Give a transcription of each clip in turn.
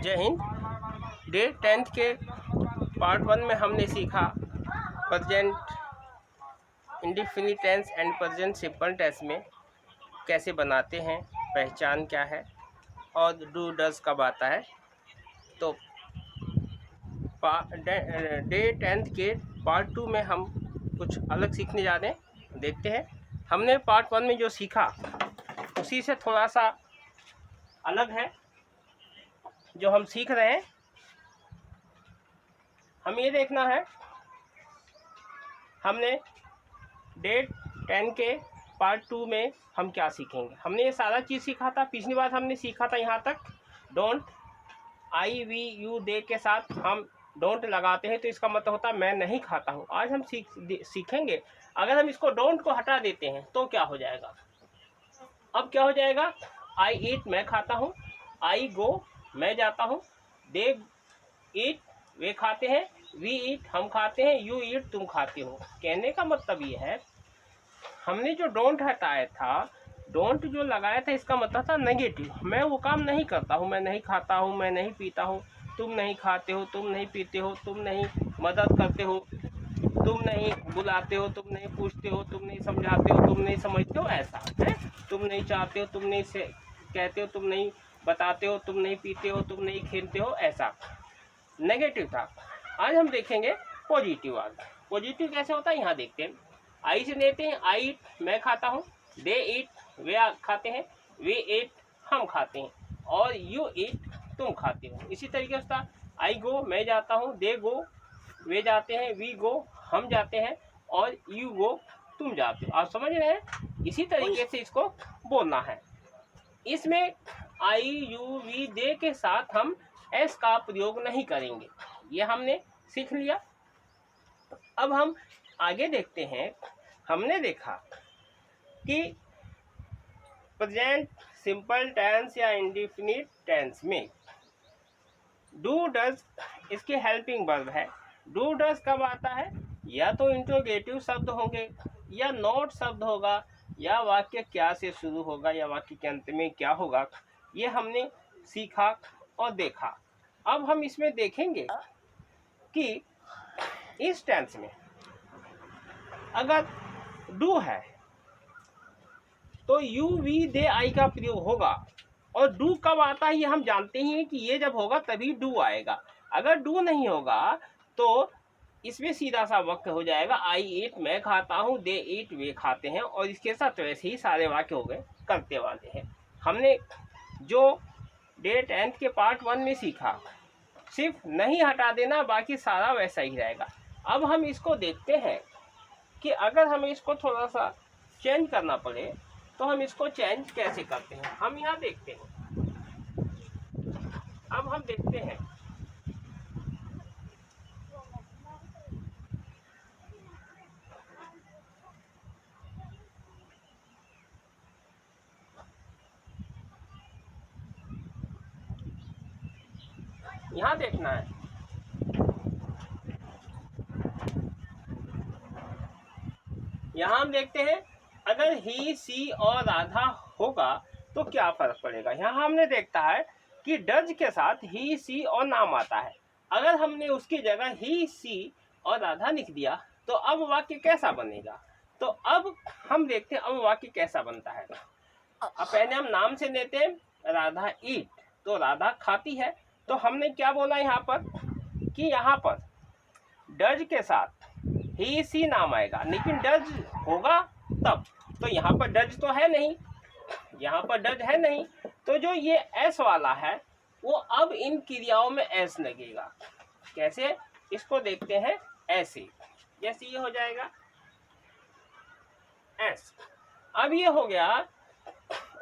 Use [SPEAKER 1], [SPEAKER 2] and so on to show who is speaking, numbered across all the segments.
[SPEAKER 1] जय Hind. Day 10th के part 1 में हमने सीखा present indefinite tense and present simple tense में कैसे बनाते हैं, पहचान क्या है और डू डज कब आता है। तो डे 10th के पार्ट 2 में हम कुछ अलग सीखने जा रहे हैं। देखते हैं, हमने पार्ट 1 में जो सीखा उसी से थोड़ा सा अलग है जो हम सीख रहे हैं। हम ये देखना है, हमने डे 10 के पार्ट 2 में हम क्या सीखेंगे। हमने ये सारा चीज़ सीखा था। पिछली बार हमने सीखा था यहाँ तक don't, I we you they के साथ हम डोंट लगाते हैं तो इसका मतलब होता है मैं नहीं खाता हूँ। आज हम सीखेंगे अगर हम इसको डोंट को हटा देते हैं तो क्या हो जाएगा। अब क्या हो जाएगा, आई ईट मैं खाता हूँ, आई गो मैं जाता हूँ, दे ईट वे खाते हैं, वी ईट हम खाते हैं, यू ईट तुम खाते हो। कहने का मतलब ये है, हमने जो डोंट हटाया था, डोंट जो लगाया था इसका मतलब था नेगेटिव। मैं वो काम नहीं करता हूँ, मैं नहीं खाता हूँ, मैं नहीं पीता हूँ, तुम नहीं खाते हो, तुम नहीं पीते हो, तुम नहीं मदद करते हो, तुम नहीं बुलाते हो, तुम नहीं पूछते हो, तुम नहीं समझाते हो, तुम नहीं समझते हो, ऐसा है। तुम नहीं चाहते हो, तुम नहीं से कहते हो, तुम नहीं बताते हो, तुम नहीं पीते हो, तुम नहीं खेलते हो, ऐसा नेगेटिव था। आज हम देखेंगे पॉजिटिव वर्ड। पॉजिटिव कैसे होता है यहाँ देखते हैं। आई से लेते हैं, आई ईट मैं खाता हूँ, दे ईट वे खाते हैं, वी ईट हम खाते हैं, और यू ईट तुम खाते हो। इसी तरीके से आई गो मैं जाता हूँ, दे गो वे जाते हैं, वी गो हम जाते हैं, और यू गो तुम जाते हो। आप समझ रहे हैं। इसी तरीके से इसको बोलना है। इसमें आई यू वी दे के साथ हम एस का प्रयोग नहीं करेंगे, ये हमने सीख लिया। अब हम आगे देखते हैं। हमने देखा कि प्रेजेंट सिंपल टेंस या इंडेफिनिट टेंस में डू डज इसके हेल्पिंग वर्ब है। डू डज कब आता है, या तो इंट्रोगेटिव शब्द होंगे, या नोट शब्द होगा, या वाक्य क्या से शुरू होगा, या वाक्य के अंत में क्या होगा। ये हमने सीखा और देखा। अब हम इसमें देखेंगे कि इस टेंस में अगर डू है तो यू वी दे आई का प्रयोग होगा। और डू कब आता है ये हम जानते ही हैं कि ये जब होगा तभी डू आएगा। अगर डू नहीं होगा तो इसमें सीधा सा वाक्य हो जाएगा, आई ईट मैं खाता हूँ, दे ईट वे खाते हैं, और इसके साथ वैसे ही सारे वाक्य हो गए करते वाले हैं। हमने जो डे 10th के पार्ट 1 में सीखा, सिर्फ नहीं हटा देना, बाकी सारा वैसा ही रहेगा। अब हम इसको देखते हैं कि अगर हमें इसको थोड़ा सा चेंज करना पड़े तो हम इसको चेंज कैसे करते हैं। हम यहाँ देखते हैं। अब हम देखते हैं, यहाँ देखना है। यहाँ हम देखते हैं अगर ही सी और राधा होगा तो क्या फर्क पड़ेगा। यहाँ हमने देखता है कि डज के साथ ही सी और नाम आता है। अगर हमने उसकी जगह ही सी और राधा लिख दिया तो अब वाक्य कैसा बनेगा। तो अब हम देखते हैं अब वाक्य कैसा बनता है। अब पहले हम नाम से लेते हैं, राधा ईट, तो राधा खाती है। तो हमने क्या बोला यहाँ पर कि यहाँ पर डज के साथ ही सी नाम आएगा, लेकिन डज होगा तब। तो यहाँ पर डज तो है नहीं, यहाँ पर डज है नहीं, तो जो ये एस वाला है वो अब इन क्रियाओं में एस लगेगा। कैसे, इसको देखते हैं। ऐसे जैसे ये हो जाएगा एस। अब ये हो गया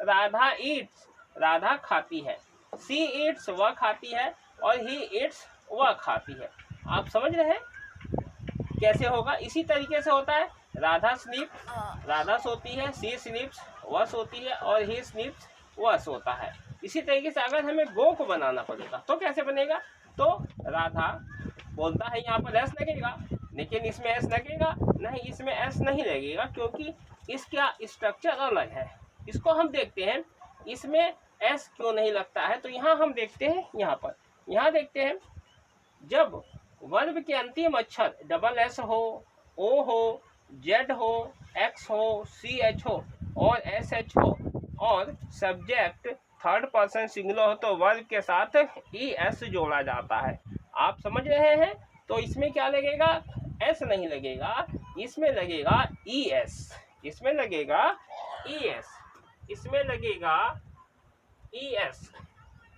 [SPEAKER 1] राधा ईट्स, राधा खाती है, सी ईट्स वह खाती है, और ही ईट्स वह खाती है। आप समझ रहे हैं कैसे होगा। इसी तरीके से होता है राधा स्लीप, राधा सोती है, सी स्लीप्स वह सोती है, और ही स्लीप्स वह सोता है। इसी तरीके से अगर हमें गो को बनाना पड़ेगा तो कैसे बनेगा। तो राधा बोलता है, यहाँ पर एस लगेगा, लेकिन इसमें एस लगेगा नहीं, इसमें एस नहीं लगेगा क्योंकि इसका स्ट्रक्चर अलग है। इसको हम देखते हैं इसमें एस क्यों नहीं लगता है। तो यहाँ हम देखते हैं, यहाँ पर यहाँ देखते हैं, जब वर्ब के अंतिम अक्षर डबल एस हो, ओ हो, जेड हो, एक्स हो, सी एच हो और एस एच हो और सब्जेक्ट थर्ड पर्सन सिंगुलर हो तो वर्ब के साथ ई एस जोड़ा जाता है। आप समझ रहे हैं? तो इसमें क्या लगेगा? एस नहीं लगेगा, इसमें लगेगा ई एस, इसमें लगेगा ई एस, इसमें लगेगा ई एस।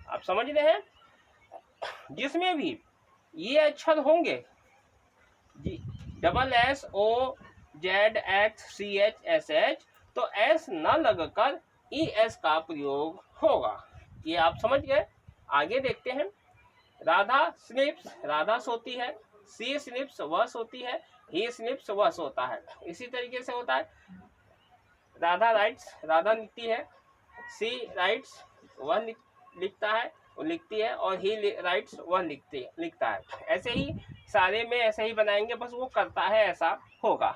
[SPEAKER 1] आप समझ रहे हैं? जिसमें भी ये अक्षर होंगे double S, O, Z, X, C H, S H, तो एस न लगकर ई एस का प्रयोग होगा। ये आप समझ गए। आगे देखते हैं, राधा स्लीप्स, राधा सोती है, सी स्लीप्स, वह सोती है, ही स्लीप्स, वह सोता है। इसी तरीके से होता है, राधा राइट्स, राधा लिखती है, सी राइट्स, वह लिखता है, वो लिखती है, और ही राइट्स, वह लिखता है। ऐसे ही सारे में ऐसे ही बनाएंगे, बस वो करता है ऐसा होगा।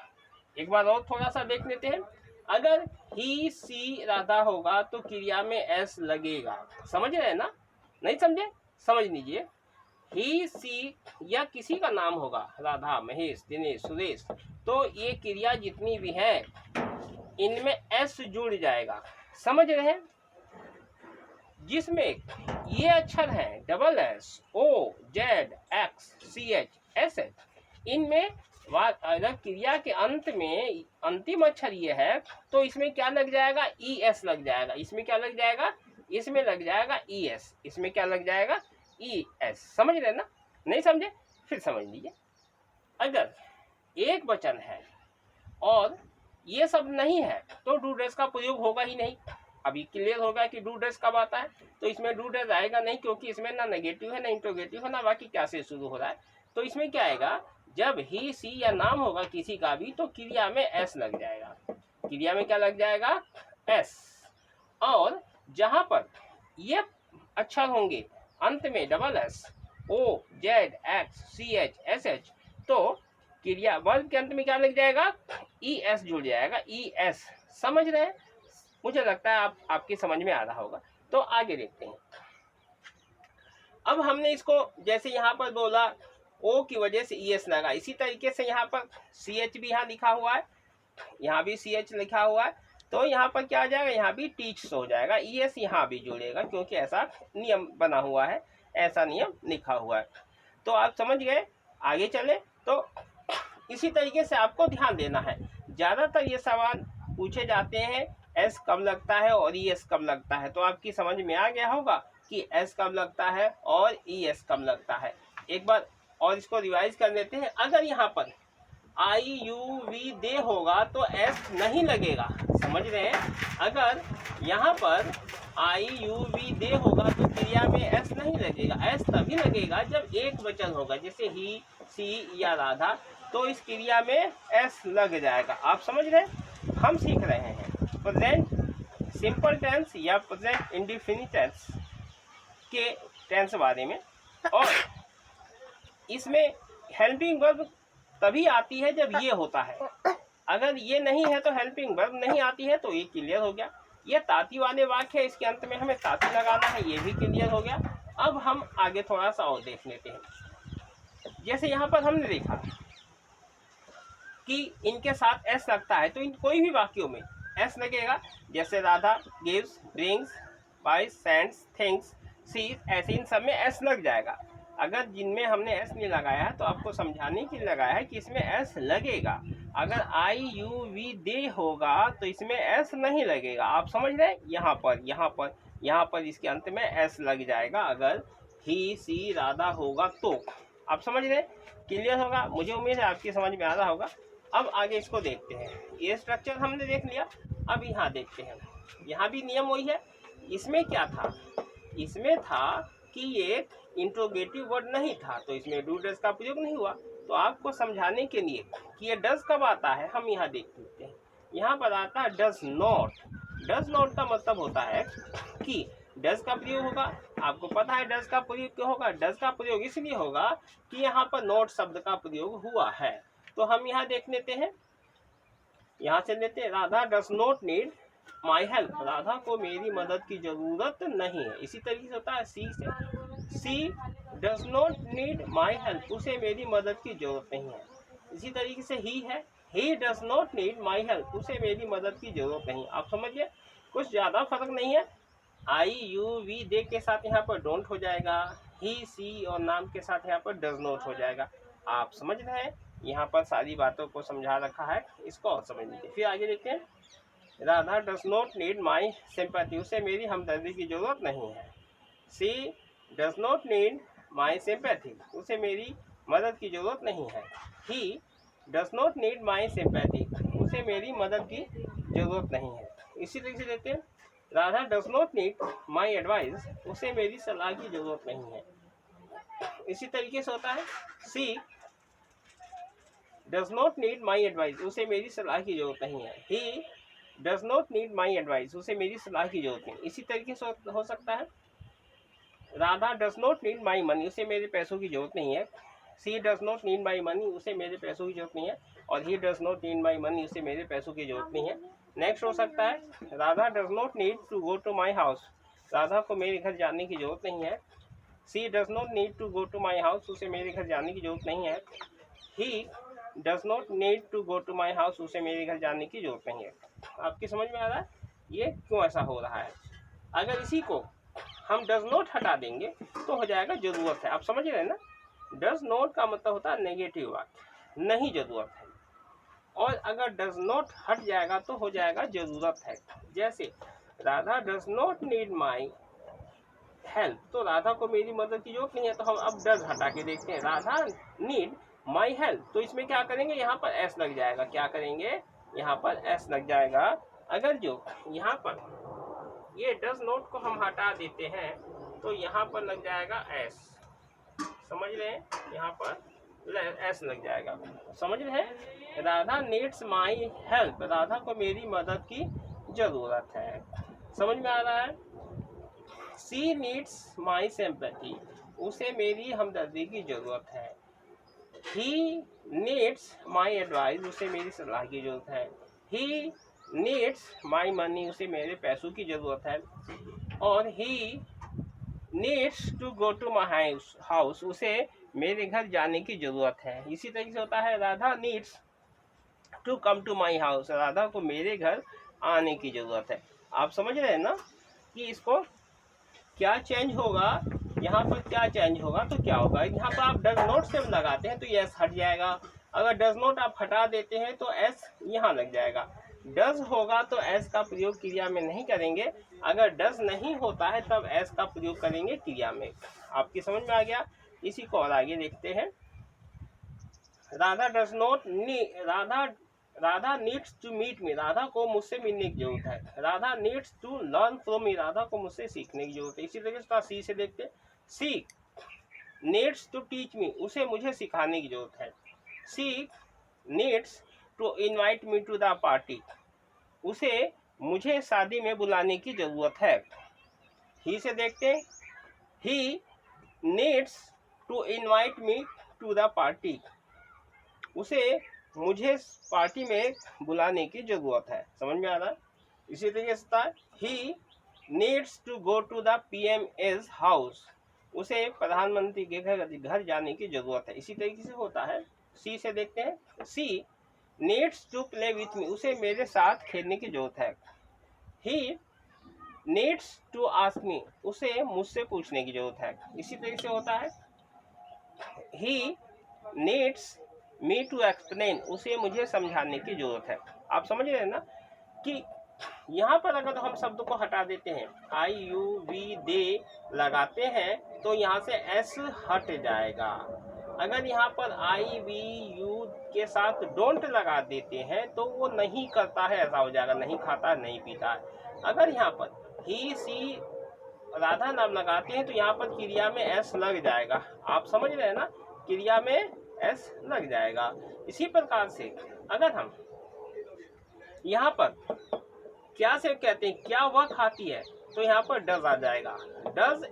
[SPEAKER 1] एक बार और थोड़ा सा देख लेते हैं, अगर ही सी राधा होगा तो क्रिया में एस लगेगा। समझ रहे हैं ना? नहीं समझे? समझ लीजिए, ही सी या किसी का नाम होगा, राधा, महेश, दिनेश, सुरेश, तो ये क्रिया जितनी भी है इनमें एस जुड़ जाएगा। समझ रहे हैं? जिसमें ये अक्षर हैं double S, O, Z, X, C H, S H, इनमें अगर क्रिया के अंत में अंतिम अक्षर ये है तो इसमें क्या लग जाएगा? ई एस लग जाएगा। इसमें क्या लग जाएगा? इसमें लग जाएगा ई एस। इसमें क्या लग जाएगा? E S. समझ रहे ना? नहीं समझे? फिर समझ लीजिए, अगर एक वचन है और ये सब नहीं है तो डू डज का प्रयोग होगा ही नहीं। अभी क्लियर होगा कि डू डज कब आता है, तो इसमें डू डज आएगा नहीं, क्योंकि इसमें ना नेगेटिव है ना इंट्रोगेटिव है ना बाकी क्या से शुरू हो रहा है। तो इसमें क्या आएगा? जब ही सी या नाम होगा किसी का भी तो क्रिया में एस लग जाएगा। क्रिया में क्या लग जाएगा? एस। और जहां पर ये अक्षर होंगे अंत में double S, O, Z, X, C H, S H, तो क्रिया वर्ब के अंत में क्या लग जाएगा? ई एस जुड़ जाएगा। E S. समझ रहे हैं? मुझे लगता है आपकी समझ में आ रहा होगा। तो आगे देखते हैं। अब हमने इसको जैसे यहाँ पर बोला ओ की वजह से ई एस लगा, इसी तरीके से यहाँ पर सी एच भी यहाँ लिखा हुआ है, यहाँ भी सी एच लिखा हुआ है, तो यहाँ पर क्या आ जाएगा? यहाँ भी टीच हो जाएगा। ई एस यहाँ भी जुड़ेगा क्योंकि ऐसा नियम बना हुआ है, ऐसा नियम लिखा हुआ है। तो आप समझ गए। आगे चले तो इसी तरीके से आपको ध्यान देना है। ज़्यादातर ये सवाल पूछे जाते हैं एस कब लगता है और ई एस कब लगता है, तो आपकी समझ में आ गया होगा कि एस कब लगता है और ई एस कब लगता है। एक बार और इसको रिवाइज कर लेते हैं। अगर यहाँ पर आई यू वी दे होगा तो एस नहीं लगेगा। समझ रहे हैं? अगर यहाँ पर आई यू वी दे होगा तो क्रिया में एस नहीं लगेगा। एस तभी लगेगा जब एक वचन होगा, जैसे ही, सी या राधा, तो इस क्रिया में एस लग जाएगा। आप समझ रहे हैं? हम सीख रहे हैं प्रेजेंट सिंपल टेंस या प्रेजेंट इंडेफिनिट टेंस के टेंस बारे में। और इसमें हेल्पिंग वर्ब तभी आती है जब ये होता है। अगर ये नहीं है तो हेल्पिंग वर्ब नहीं आती है। तो ये क्लियर हो गया। ये ताती वाले वाक्य है, इसके अंत में हमें ताती लगाना है, ये भी क्लियर हो गया। अब हम आगे थोड़ा सा और देख लेते हैं। जैसे यहाँ पर हमने देखा कि इनके साथ एस लगता है, तो इन कोई भी वाक्यों में एस लगेगा। जैसे राधा गिव्स, ब्रिंग्स, बाइस, सेंड्स, थिंग्स, सीज, ऐसे इन सब में एस लग जाएगा। अगर जिनमें हमने एस नहीं लगाया है तो आपको समझाने के लिए लगाया है कि इसमें एस लगेगा। अगर आई यू वी दे होगा तो इसमें एस नहीं लगेगा। आप समझ रहे हैं? यहाँ पर इसके अंत में एस लग जाएगा अगर ही सी राधा होगा तो। आप समझ रहे? क्लियर होगा? मुझे उम्मीद है आपकी समझ में आ रहा होगा। अब आगे इसको देखते हैं। ये स्ट्रक्चर हमने देख लिया। अब यहाँ देखते हैं, यहाँ भी नियम वही है। इसमें क्या था? इसमें था कि ये इंट्रोगेटिव वर्ड नहीं था, तो इसमें डू डज का प्रयोग नहीं हुआ। तो आपको समझाने के लिए कि ये डज कब आता है हम यहाँ देख लेते हैं। यहाँ पर आता है डज नॉट। डज नॉट का मतलब होता है कि डज का प्रयोग होगा। आपको पता है डज का प्रयोग क्यों होगा? डज का प्रयोग इसलिए होगा कि यहाँ पर नॉट शब्द का प्रयोग हुआ है। तो हम यहाँ देख लेते हैं, यहाँ से लेते हैं, Radha does not need my help. Radha को मेरी मदद की जरूरत नहीं है। इसी तरीके से होता है सी से, she does not need my help, उसे मेरी मदद की जरूरत नहीं है। इसी तरीके से ही है, he does not need my help, उसे मेरी मदद की जरूरत नहीं। आप समझिए कुछ ज़्यादा फर्क नहीं है। आई यू वी दे के साथ यहाँ पर डोंट हो जाएगा, ही सी और नाम के साथ यहाँ पर डज नॉट हो जाएगा। आप समझ रहे हैं, यहाँ पर सारी बातों को समझा रखा है, इसको और समझ लीजिए। फिर आगे देखते हैं, Radha does not need my sympathy, उसे मेरी हमदर्दी की जरूरत नहीं है। She does not need my sympathy, उसे मेरी मदद की जरूरत नहीं है। He does not need my sympathy, उसे मेरी मदद की जरूरत नहीं है। इसी तरीके से देखते हैं, Radha does not need my advice, उसे मेरी सलाह की जरूरत नहीं है। इसी तरीके से होता है, she does not need my advice, उसे मेरी सलाह की जरूरत नहीं है। He does not need my advice, उसे मेरी सलाह की जरूरत नहीं। इसी तरीके से हो सकता है, Radha does not need my money, उसे मेरे पैसों की जरूरत नहीं है। She does not need my money, उसे मेरे पैसों की जरूरत नहीं है। और he does not need my money, उसे मेरे पैसों की जरूरत नहीं है। नेक्स्ट हो सकता है, Radha does not need to go to my house, Radha को मेरे घर जाने की जरूरत नहीं है। She does not need to go to my house, उसे मेरे घर जाने की जरूरत नहीं है। He does not need to go to my house, उसे मेरे घर जाने की जरूरत नहीं है। आपकी समझ में आ रहा है ये क्यों ऐसा हो रहा है? अगर इसी को हम डज नॉट हटा देंगे तो हो जाएगा जरूरत है। आप समझ रहे हैं ना, डज नॉट का मतलब होता है नेगेटिव वाक्य, नहीं जरूरत है। और अगर डज नॉट हट जाएगा तो हो जाएगा जरूरत है। जैसे Radha does not need my help, तो राधा को मेरी मदद की जरूरत नहीं है। तो हम अब डज हटा के देखते हैं, राधा नीड माई हेल्प, तो इसमें क्या करेंगे, यहाँ पर एस लग जाएगा। क्या करेंगे, यहाँ पर एस लग जाएगा। अगर जो यहाँ पर ये डज नॉट को हम हटा देते हैं तो यहाँ पर लग जाएगा एस। समझ रहे हैं, यहाँ पर एस लग जाएगा। समझ रहे हैं, Radha needs my help, Radha को मेरी मदद की जरूरत है। समझ में आ रहा है। सी नीड्स माई सिंपैथी, उसे मेरी हमदर्दी की जरूरत है। ही नीड्स माई एडवाइस, उसे मेरी सलाह की जरूरत है। ही नीड्स माई मनी, उसे मेरे पैसों की जरूरत है। और he needs to go to my house, उसे मेरे घर जाने की जरूरत है। इसी तरीके से होता है, Radha needs to come to my house, Radha को मेरे घर आने की जरूरत है। आप समझ रहे हैं ना कि इसको क्या चेंज होगा, यहाँ पर क्या चेंज होगा। तो क्या होगा, यहाँ पर आप डज नॉट से लगाते हैं तो ये एस हट जाएगा। अगर डज नॉट आप हटा देते हैं तो एस यहाँ लग जाएगा। डज होगा तो एस का प्रयोग क्रिया में नहीं करेंगे, अगर डज नहीं होता है तब एस का प्रयोग करेंगे क्रिया में। आपकी समझ में आ गया। इसी को और आगे देखते हैं, Radha does not Radha needs to meet me, Radha को मुझसे मिलने की जरूरत है। Radha needs to learn from me, Radha को मुझसे सीखने की जरूरत है। इसी तरीके से सी से देखते हैं, she needs to teach me, उसे मुझे सिखाने की जरूरत है। She needs to invite me to the party, उसे मुझे शादी में बुलाने की जरूरत है। ही से देखते हैं, he needs to invite me to the party, उसे मुझे पार्टी में बुलाने की जरूरत है। समझ में आ रहा है। इसी तरीके से था, he needs to go to the PM's हाउस, उसे प्रधानमंत्री के घर जाने की जरूरत है। इसी तरीके से होता है, सी से देखते हैं, she needs to play with me, उसे मेरे साथ खेलने की जरूरत है। He needs to ask me, उसे मुझसे पूछने की जरूरत है। इसी तरीके से होता है, he needs me to explain, उसे मुझे समझाने की जरूरत है। आप समझ रहे हैं ना कि यहाँ पर अगर हम शब्द को हटा देते हैं, आई यू वी दे लगाते हैं तो यहाँ से एस हट जाएगा। अगर यहाँ पर आई वी यू के साथ डोंट लगा देते हैं तो वो नहीं करता है, ऐसा हो जाएगा, नहीं खाता नहीं पीता है। अगर यहाँ पर ही सी राधा नाम लगाते हैं तो यहाँ पर क्रिया में एस लग जाएगा। आप समझ रहे हैं ना, क्रिया में एस लग जाएगा। इसी प्रकार से अगर हम यहाँ पर क्या से कहते हैं, क्या वह खाती है, तो यहाँ पर डज आ जाएगा, डज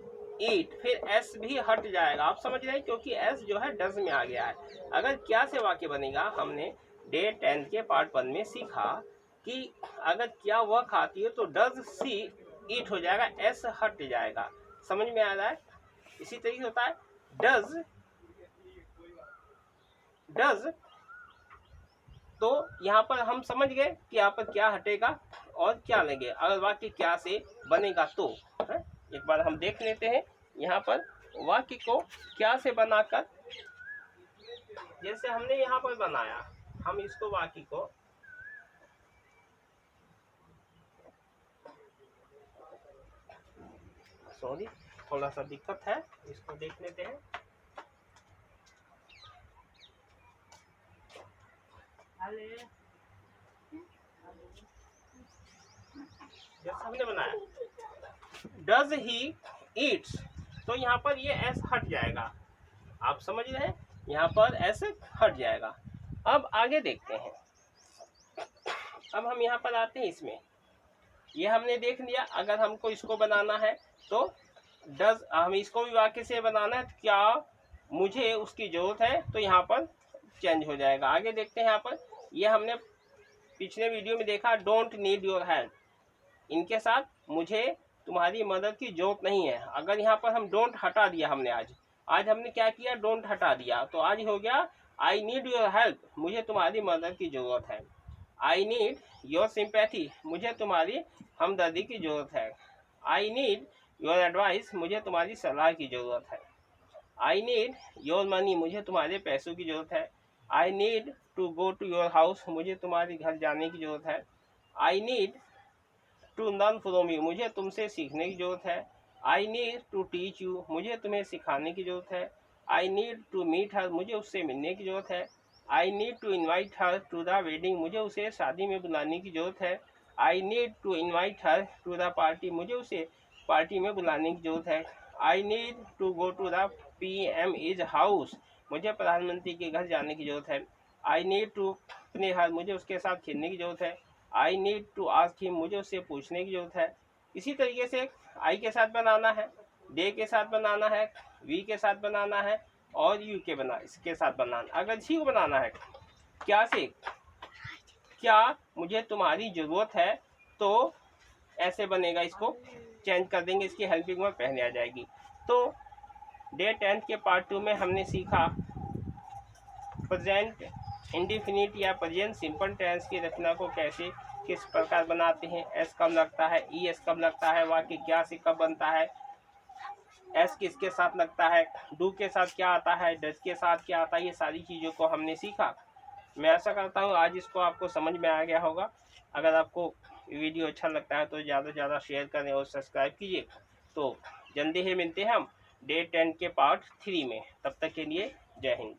[SPEAKER 1] ईट, फिर एस भी हट जाएगा। आप समझ रहे हैं, क्योंकि एस जो है डज में आ गया है। अगर क्या से वाक्य बनेगा, हमने डे 10 के पार्ट 1 में सीखा कि अगर क्या वह खाती है तो डज सी ईट हो जाएगा, एस हट जाएगा। समझ में आ रहा है। इसी तरीके होता है, डज तो यहाँ पर हम समझ गए कि यहाँ पर क्या हटेगा और क्या लेंगे अगर वाक्य क्या से बनेगा तो है? एक बार हम देख लेते हैं यहाँ पर वाक्य को क्या से बनाकर। जैसे हमने यहाँ पर बनाया, हम इसको वाक्य को सॉरी थोड़ा सा दिक्कत है, इसको देख लेते हैं। जैसे हमने बनाया डज ही ईट्स, तो यहाँ पर ये एस हट जाएगा। आप समझ रहे हैं, यहाँ पर एस हट जाएगा। अब आगे देखते हैं। अब हम यहाँ पर आते हैं इसमें, ये हमने देख लिया। अगर हमको इसको बनाना है तो डज, हम इसको भी वाक्य से बनाना है, क्या मुझे उसकी जरूरत है, तो यहाँ पर चेंज हो जाएगा। आगे देखते हैं। यहाँ पर ये हमने पिछले वीडियो में देखा, डोंट नीड योर हेल्प, इनके साथ मुझे तुम्हारी मदद की जरूरत नहीं है। अगर यहाँ पर हम डोंट हटा दिया, हमने आज हमने क्या किया, डोंट हटा दिया, तो आज हो गया आई नीड योर हेल्प, मुझे तुम्हारी मदद की जरूरत है। आई नीड योर सिंपैथी, मुझे तुम्हारी हमदर्दी की जरूरत है। आई नीड योर एडवाइस, मुझे तुम्हारी सलाह की जरूरत है। आई नीड योर मनी, मुझे तुम्हारे पैसों की जरूरत है। I need to go to your house, मुझे तुम्हारे घर जाने की जरूरत है। I need to learn from you, मुझे तुमसे सीखने की जरूरत है। I need to teach you, मुझे तुम्हें सिखाने की जरूरत है। I need to meet her, मुझे उससे मिलने की जरूरत है। I need to invite her to the wedding, मुझे उसे शादी में बुलाने की जरूरत है। I need to invite her to the party, मुझे उसे पार्टी में बुलाने की जरूरत है। I need to go to the PM is house, मुझे प्रधानमंत्री के घर जाने की जरूरत है। I need to play her, मुझे उसके साथ खेलने की जरूरत है। I need to ask him, मुझे उससे पूछने की जरूरत है। इसी तरीके से आई के साथ बनाना है, डे के साथ बनाना है, वी के साथ बनाना है और यू के इसके साथ बनाना। अगर इसी को बनाना है क्या से, क्या मुझे तुम्हारी ज़रूरत है, तो ऐसे बनेगा। इसको चेंज कर देंगे, इसकी हेल्पिंग वर्ब पहले आ जाएगी। तो डे 10 के पार्ट 2 में हमने सीखा प्रेजेंट इंडिफिनिट या प्रेजेंट सिंपल टेंस की रचना को कैसे किस प्रकार बनाते हैं, एस कब लगता है, एस कब लगता है, वाक्य क्या से कब बनता है, एस किसके साथ लगता है, डू के साथ क्या आता है, डज के साथ क्या आता है, ये सारी चीज़ों को हमने सीखा। मैं आशा करता हूँ आज इसको आपको समझ में आ गया होगा। अगर आपको वीडियो अच्छा लगता है तो ज़्यादा से ज़्यादा शेयर करें और सब्सक्राइब कीजिए। तो जल्दी ही मिलते हैं हम डे 10 के पार्ट 3 में। तब तक के लिए जय हिंद।